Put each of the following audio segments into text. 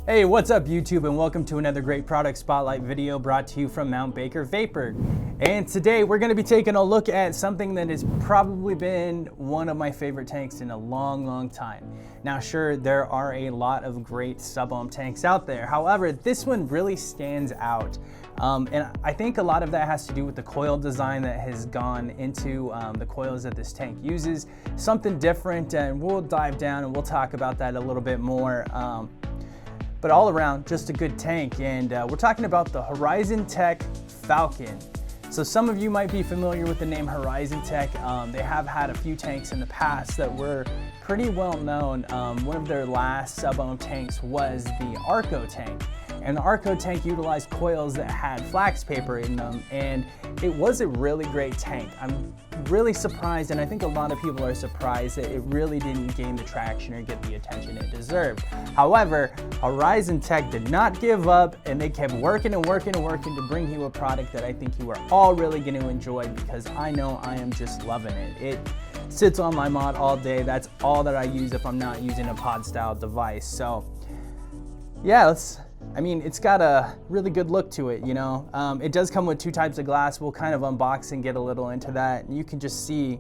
Hey, what's up YouTube, and welcome to another great product spotlight video brought to you from Mount Baker Vapor. And today we're going to be taking a look at something that has probably been one of my favorite tanks in a long time. Now sure, there are a lot of great sub-ohm tanks out there. However, this one really stands out. And I think a lot of that has to do with the coil design that has gone into the coils that this tank uses. Something different, and we'll dive down and we'll talk about that a little bit more. But all around, just a good tank. And we're talking about the Horizon Tech Falcon. So some of you might be familiar with the name Horizon Tech. They have had a few tanks in the past that were pretty well known. One of their last sub-ohm tanks was the Arco tank. And the Arco tank utilized coils that had flax paper in them, and it was a really great tank. I'm really surprised, and I think a lot of people are surprised that it really didn't gain the traction or get the attention it deserved. However, Horizon Tech did not give up, and they kept working to bring you a product that I think you are all really going to enjoy, because I know I am just loving it. It sits on my mod all day. That's all that I use if I'm not using a pod style device. So yeah, it's got a really good look to it, you know. It does come with two types of glass. We'll kind of unbox and get a little into that. And you can just see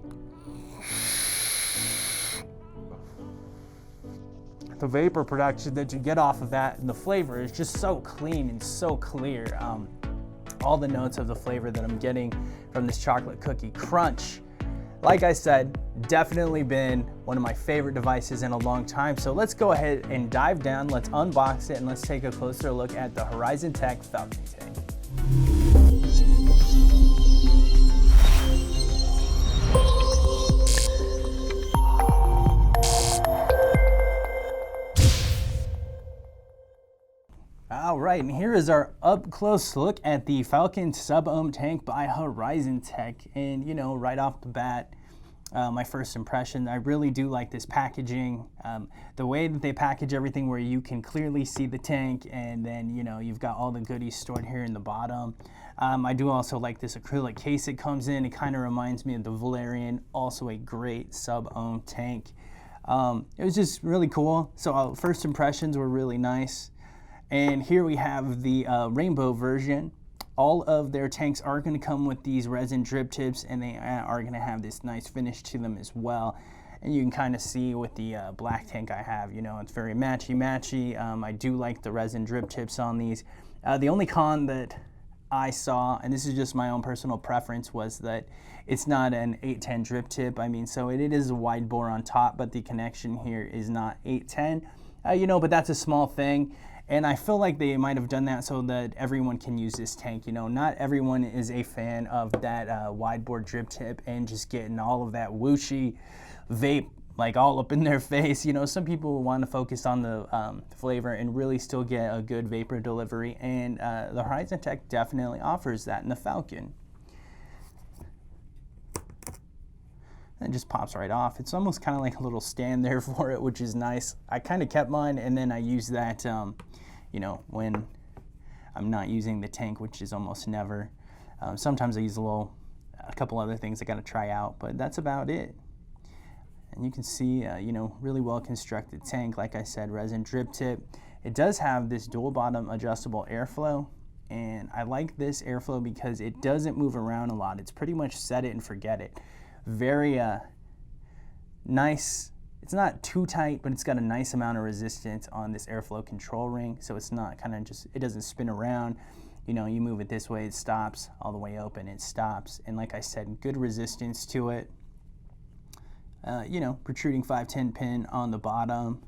the vapor production that you get off of that, and the flavor is just so clean and so clear. All the notes of the flavor that I'm getting from this chocolate cookie crunch, like I said, definitely been one of my favorite devices in a long time. So let's go ahead and dive down, let's unbox it, and let's take a closer look at the Horizon Tech Falcon tank. All right, and here is our up close look at the Falcon sub-ohm tank by Horizon Tech. And you know, right off the bat, my first impression, I really do like this packaging. The way that they package everything, where you can clearly see the tank, and then you know, you've got all the goodies stored here in the bottom. I do also like this acrylic case it comes in. It kind of reminds me of the Valerian, also a great sub-ohm tank. It was just really cool. So first impressions were really nice. And here we have the rainbow version. All of their tanks are going to come with these resin drip tips, and they are going to have this nice finish to them as well. And you can kind of see with the black tank I have, you know, it's very matchy. I do like the resin drip tips on these. The only con that I saw, and this is just my own personal preference, was that it's not an 810 drip tip. I mean, so it is a wide bore on top, but the connection here is not 810. You know, but that's a small thing. And I feel like they might have done that so that everyone can use this tank. You know, not everyone is a fan of that wide bore drip tip and just getting all of that whooshy vape like all up in their face. You know, some people want to focus on the flavor and really still get a good vapor delivery. And the Horizon Tech definitely offers that in the Falcon. And it just pops right off. It's almost kind of like a little stand there for it, which is nice. I kind of kept mine, and then I use that, you know, when I'm not using the tank, which is almost never. Sometimes I use a couple other things I got to try out, but that's about it. And you can see, you know, really well constructed tank. Like I said, resin drip tip. It does have this dual bottom adjustable airflow, and I like this airflow because it doesn't move around a lot. It's pretty much set it and forget it. Very nice. It's not too tight, but it's got a nice amount of resistance on this airflow control ring, so it's not kind of just, it doesn't spin around. You know, you move it this way, it stops, all the way open, it stops. And like I said, good resistance to it. You know, protruding 510 pin on the bottom,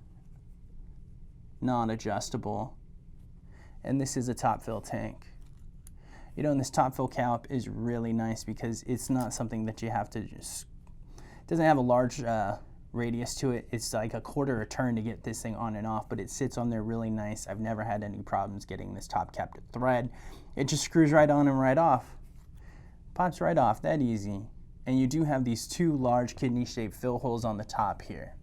non-adjustable. And this is a top fill tank. You know, and this top fill cap is really nice because it's not something that you have to just, it doesn't have a large radius to it. It's like a quarter a turn to get this thing on and off, but it sits on there really nice. I've never had any problems getting this top cap to thread. It just screws right on and right off. Pops right off, that easy. And you do have these two large kidney-shaped fill holes on the top here.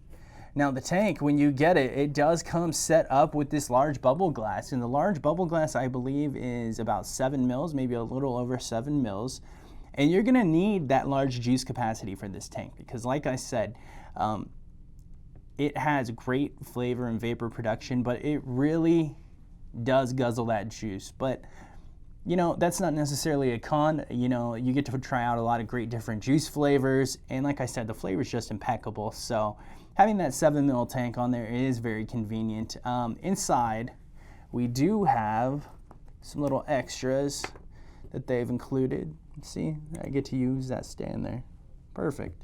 Now the tank, when you get it, it does come set up with this large bubble glass. And the large bubble glass, I believe, is about 7 mils, maybe a little over 7 mils. And you're gonna need that large juice capacity for this tank because like I said, it has great flavor and vapor production, but it really does guzzle that juice. But you know, that's not necessarily a con. You know, you get to try out a lot of great different juice flavors, and like I said, the flavor is just impeccable. So having that 7 ml tank on there is very convenient. Inside, we do have some little extras that they've included. See, I get to use that stand there. Perfect.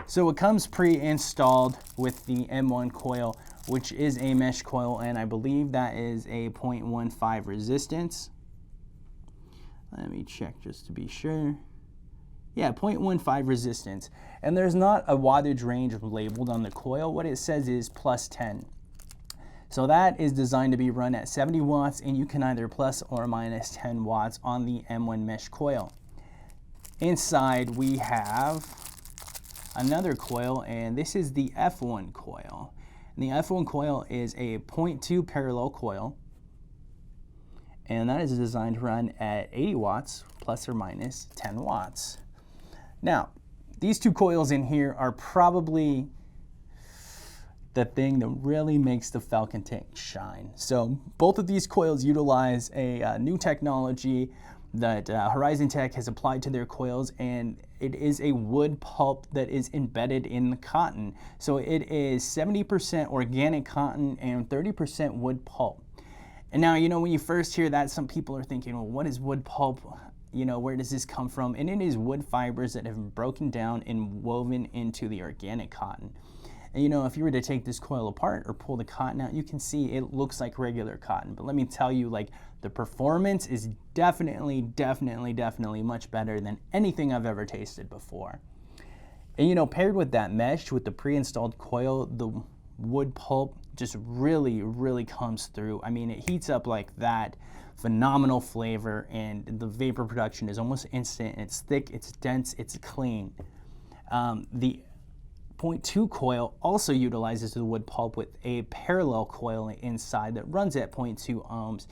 So it comes pre-installed with the M1 coil, which is a mesh coil, and I believe that is a 0.15 resistance. Let me check just to be sure. Yeah, 0.15 resistance. And there's not a wattage range labeled on the coil. What it says is plus 10. So that is designed to be run at 70 watts, and you can either plus or minus 10 watts on the M1 mesh coil. Inside we have another coil, and this is the F1 coil. And the F1 coil is a 0.2 parallel coil, and that is designed to run at 80 watts plus or minus 10 watts. Now, these two coils in here are probably the thing that really makes the Falcon tank shine. So both of these coils utilize a new technology that Horizon Tech has applied to their coils, and it is a wood pulp that is embedded in the cotton. So it is 70% organic cotton and 30% wood pulp. And now, you know, when you first hear that, some people are thinking, well, what is wood pulp? You know, where does this come from? And it is wood fibers that have been broken down and woven into the organic cotton. And you know, if you were to take this coil apart or pull the cotton out, you can see it looks like regular cotton. But let me tell you, like, the performance is definitely much better than anything I've ever tasted before. And you know, paired with that mesh, with the pre-installed coil, the wood pulp just really comes through. I mean, it heats up like that. Phenomenal flavor, and the vapor production is almost instant. It's thick, it's dense, it's clean. The 0.2 coil also utilizes the wood pulp with a parallel coil inside that runs at 0.2 ohms.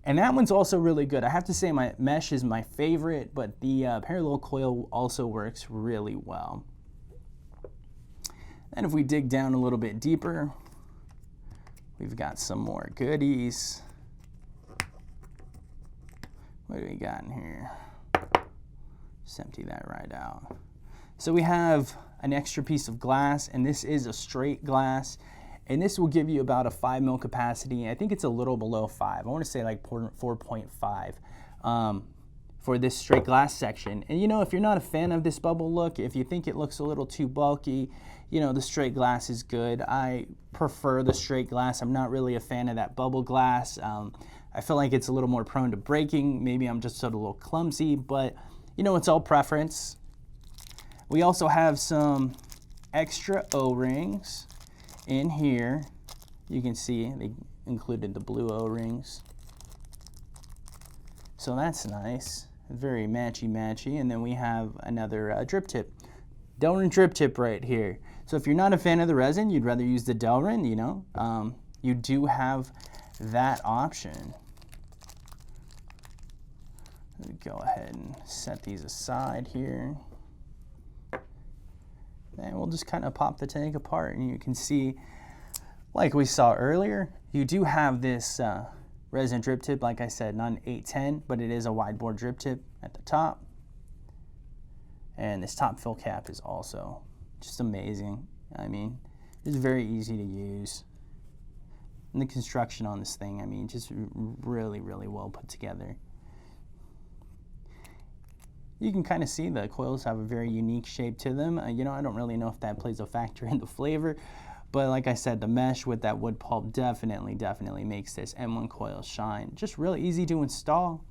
And that one's also really good. I have to say my mesh is my favorite, but the parallel coil also works really well. And if we dig down a little bit deeper, we've got some more goodies. What do we got in here? Just empty that right out. So we have an extra piece of glass, and this is a straight glass, and this will give you about a 5 ml capacity. I think it's a little below 5. I want to say like 4.5 for this straight glass section. And you know, if you're not a fan of this bubble look, if you think it looks a little too bulky, you know, the straight glass is good. I prefer the straight glass. I'm not really a fan of that bubble glass. I feel like it's a little more prone to breaking. Maybe I'm just a little clumsy, but you know, it's all preference. We also have some extra O-rings in here. You can see they included the blue O-rings. So that's nice, very matchy. And then we have another drip tip. Delrin drip tip right here. So if you're not a fan of the resin, you'd rather use the Delrin, you know, you do have that option. Let me go ahead and set these aside here. And we'll just kind of pop the tank apart, and you can see, like we saw earlier, you do have this resin drip tip, like I said, not an 810, but it is a wide bore drip tip at the top. And this top fill cap is also just amazing. I mean, it's very easy to use. And the construction on this thing, I mean, just really well put together. You can kind of see the coils have a very unique shape to them. You know, I don't really know if that plays a factor in the flavor, but like I said, the mesh with that wood pulp definitely makes this M1 coil shine. Just really easy to install.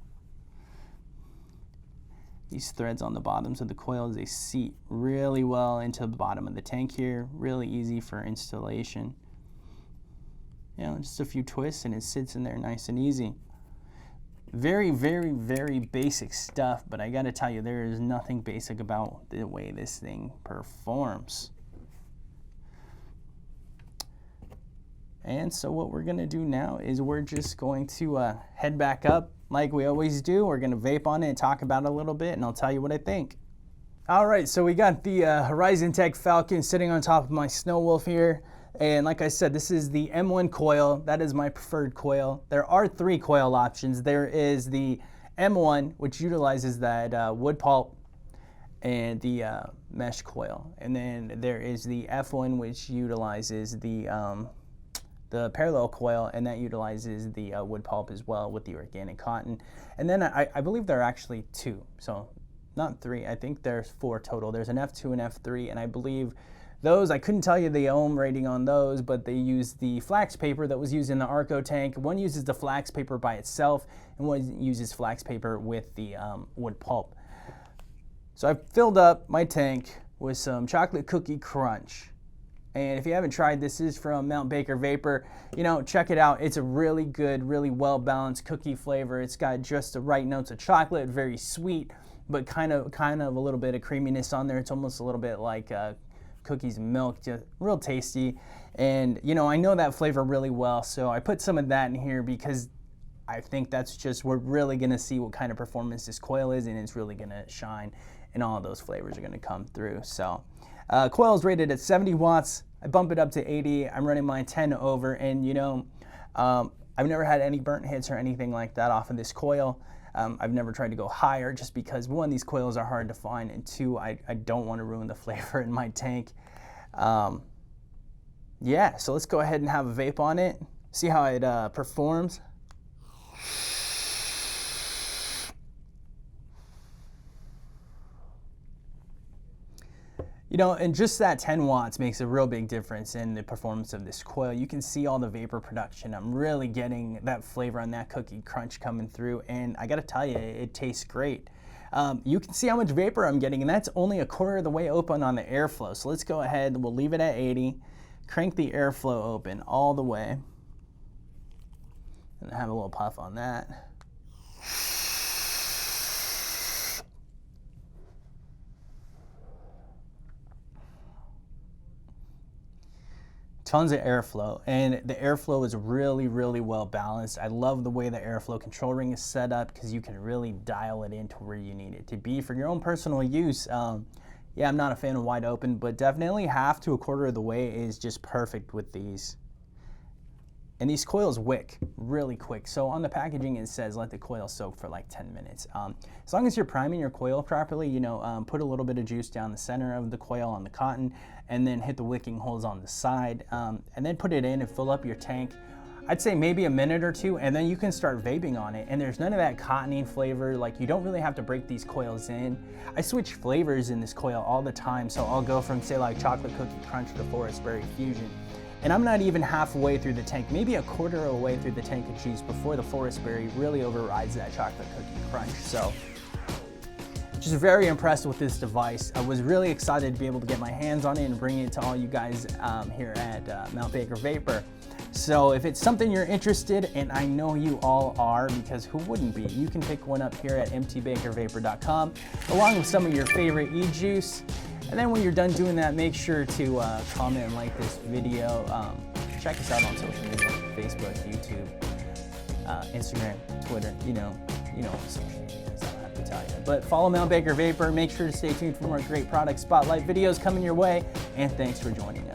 These threads on the bottoms of the coils, they seat really well into the bottom of the tank here. Really easy for installation. You know, just a few twists and it sits in there nice and easy. Very basic stuff, but I gotta tell you, there is nothing basic about the way this thing performs. And so what we're gonna do now is we're just going to head back up like we always do. We're gonna vape on it and talk about it a little bit, and I'll tell you what I think. All right, so we got the Horizon Tech Falcon sitting on top of my Snow Wolf here. And like I said, this is the M1 coil. That is my preferred coil. There are 3 coil options. There is the M1, which utilizes that wood pulp and the mesh coil. And then there is the F1, which utilizes the parallel coil, and that utilizes the wood pulp as well with the organic cotton. And then I believe there are actually 2, so not 3. I think there's 4 total. There's an F2 and F3, and I believe those, I couldn't tell you the ohm rating on those, but they use the flax paper that was used in the Arco tank. One uses the flax paper by itself, and one uses flax paper with the wood pulp. So I've filled up my tank with some chocolate cookie crunch. And if you haven't tried, this is from Mount Baker Vapor. You know, check it out. It's a really good, really well-balanced cookie flavor. It's got just the right notes of chocolate, very sweet, but kind of a little bit of creaminess on there. It's almost a little bit like cookies and milk, just real tasty. And you know, I know that flavor really well, so I put some of that in here because I think that's just, we're really gonna see what kind of performance this coil is, and it's really gonna shine, and all of those flavors are gonna come through. So coil is rated at 70 watts. I bump it up to 80. I'm running mine 10 over, and you know, I've never had any burnt hits or anything like that off of this coil. I've never tried to go higher just because, 1, these coils are hard to find, and 2, I don't want to ruin the flavor in my tank. Yeah, so let's go ahead and have a vape on it, see how it performs. You know, and just that 10 watts makes a real big difference in the performance of this coil. You can see all the vapor production. I'm really getting that flavor on that cookie crunch coming through, and I gotta tell you, it tastes great. You can see how much vapor I'm getting, and that's only a quarter of the way open on the airflow. So let's go ahead, we'll leave it at 80, crank the airflow open all the way, and have a little puff on that. Tons of airflow, and the airflow is really, really well balanced. I love the way the airflow control ring is set up because you can really dial it into where you need it to be for your own personal use. Yeah, I'm not a fan of wide open, but definitely half to a quarter of the way is just perfect with these. And these coils wick really quick. So on the packaging it says let the coil soak for like 10 minutes. As long as you're priming your coil properly, you know, put a little bit of juice down the center of the coil on the cotton, and then hit the wicking holes on the side, and then put it in and fill up your tank. I'd say maybe a minute or 2, and then you can start vaping on it. And there's none of that cottony flavor. Like, you don't really have to break these coils in. I switch flavors in this coil all the time. So I'll go from, say, like chocolate cookie crunch to forest berry fusion. And I'm not even halfway through the tank, maybe a quarter of a way through the tank of juice before the forest berry really overrides that chocolate cookie crunch. So just very impressed with this device. I was really excited to be able to get my hands on it and bring it to all you guys here at Mount Baker Vapor. So if it's something you're interested in, I know you all are, because who wouldn't be? You can pick one up here at mtbakervapor.com along with some of your favorite e-juice. And then when you're done doing that, make sure to comment and like this video. Check us out on social media, Facebook, YouTube, Instagram, Twitter, you know social media is, I don't have to tell you. But follow Mount Baker Vapor. Make sure to stay tuned for more great product spotlight videos coming your way. And thanks for joining us.